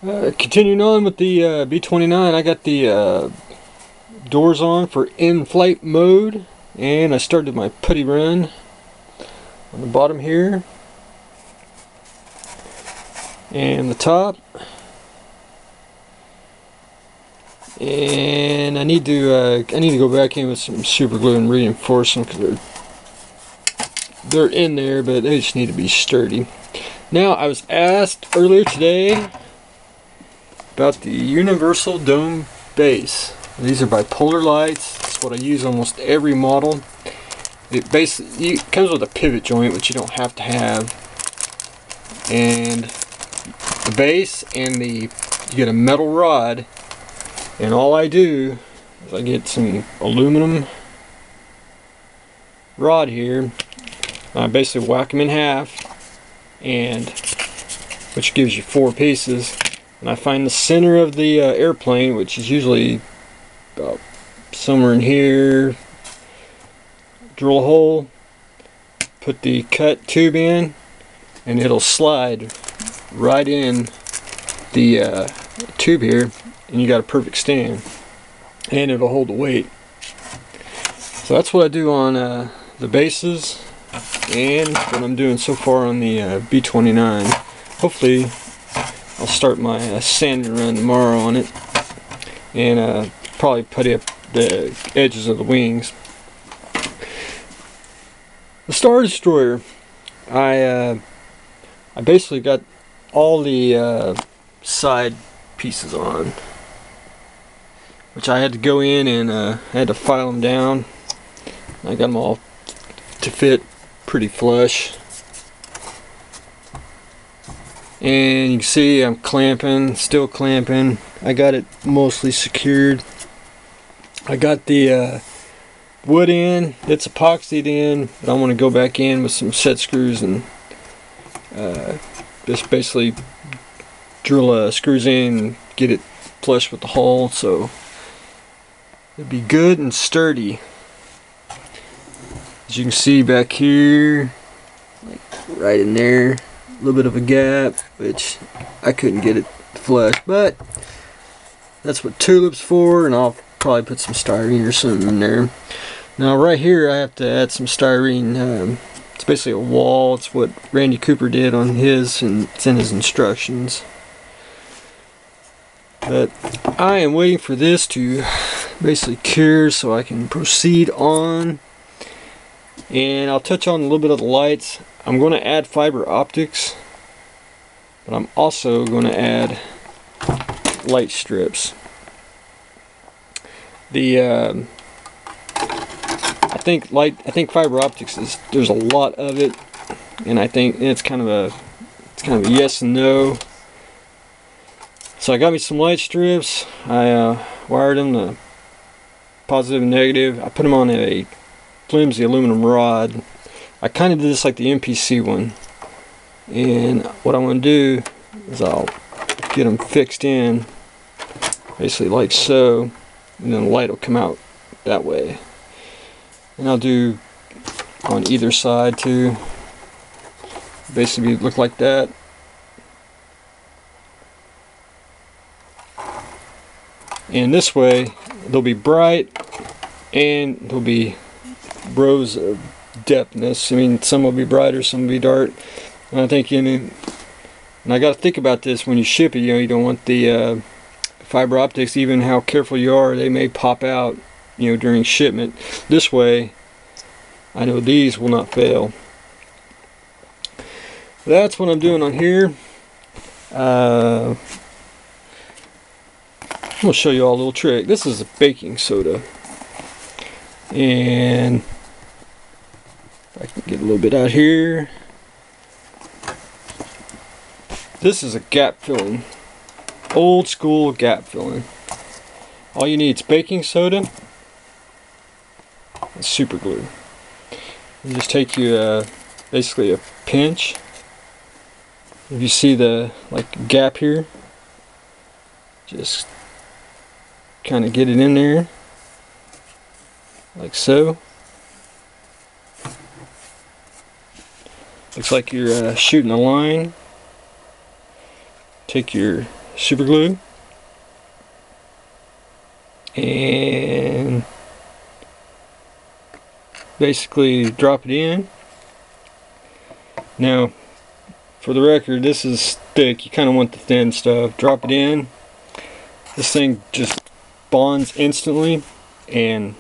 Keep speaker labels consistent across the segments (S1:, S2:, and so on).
S1: Continuing on with the B29, I got the doors on for in-flight mode, and I started my putty run on the bottom here and the top, and I need to go back in with some super glue and reinforce them because they're in there, but they just need to be sturdy. Now, I was asked earlier today about the universal dome base. These are bipolar lights. That's what I use almost every model. It basically comes with a pivot joint, which you don't have to have, and the base and you get a metal rod, and all I do is I get some aluminum rod here. I basically whack them in half, and which gives you 4 pieces. And I find the center of the airplane, which is usually about somewhere in here, drill a hole, put the cut tube in, and it'll slide right in the tube here, and you got a perfect stand, and it'll hold the weight. So that's what I do on the bases, and what I'm doing so far on the B29. Hopefully I'll start my sanding run tomorrow on it, and probably putty up the edges of the wings. The Star Destroyer, I basically got all the side pieces on, which I had to go in and I had to file them down. I got them all to fit pretty flush. And you can see I'm clamping, still clamping. I got it mostly secured. I got the wood in, it's epoxied in, but I want to go back in with some set screws and just basically drill screws in and get it flush with the hull, so it'd be good and sturdy. As you can see back here, like right in there, a little bit of a gap, which I couldn't get it flush, but that's what tulip's for, and I'll probably put some styrene or something in there. Now right here I have to add some styrene. It's basically a wall. It's what Randy Cooper did on his, and it's in his instructions. But I am waiting for this to basically cure so I can proceed on. And I'll touch on a little bit of the lights. I'm going to add fiber optics, but I'm also going to add light strips. I think fiber optics there's a lot of it, and I think it's kind of a yes and no. So I got me some light strips. I wired them to positive and negative. I put them on a flimsy aluminum rod. I kind of did this like the MPC one, and what I want to do is I'll get them fixed in basically like so, and then the light will come out that way. And I'll do on either side too, basically look like that. And this way they'll be bright and they'll be rows of depthness. I mean, some will be brighter, some will be dark. And I think and I got to think about this when you ship it. You know, you don't want the fiber optics, even how careful you are, they may pop out, you know, during shipment. This way I know these will not fail. That's what I'm doing on here. I'm going to show you all a little trick. This is a baking soda, and I can get a little bit out here. This is a gap filling, old school gap filling. All you need is baking soda and super glue. You just take you basically a pinch. If you see the gap here, just kind of get it in there like so. Looks like you're shooting a line. Take your super glue, and basically drop it in. Now, for the record, this is thick. You kind of want the thin stuff. Drop it in. This thing just bonds instantly, and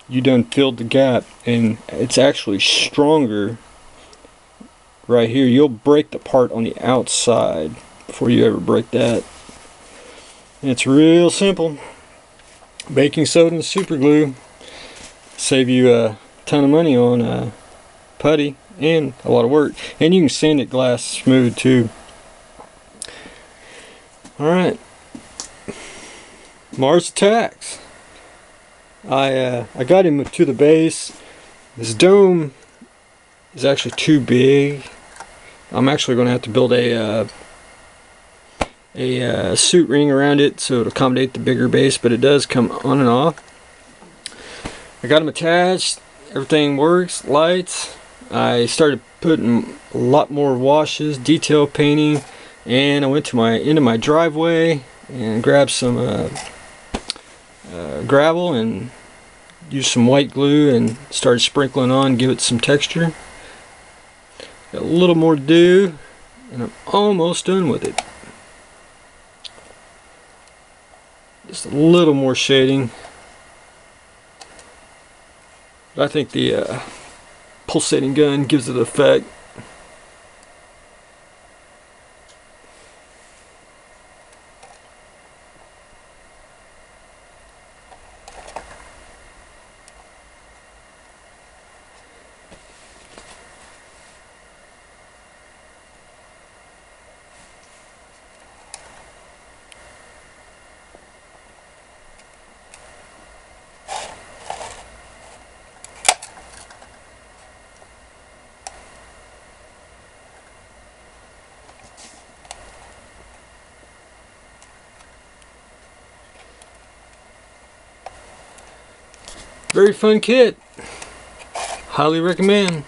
S1: you done filled the gap, and it's actually stronger right here. You'll break the part on the outside before you ever break that. And it's real simple. Baking soda and super glue save you a ton of money on putty and a lot of work, and you can sand it glass smooth too. Alright, Mars Attacks. I got him to the base. This dome is actually too big. I'm actually going to have to build a suit ring around it so it'll accommodate the bigger base, but it does come on and off. I got them attached. Everything works. Lights. I started putting a lot more washes, detail painting, and I went to into my driveway and grabbed some gravel and used some white glue and started sprinkling on, give it some texture. Got a little more to do, and I'm almost done with it. Just a little more shading. But I think the pulsating gun gives it effect. Very fun kit. Highly recommend.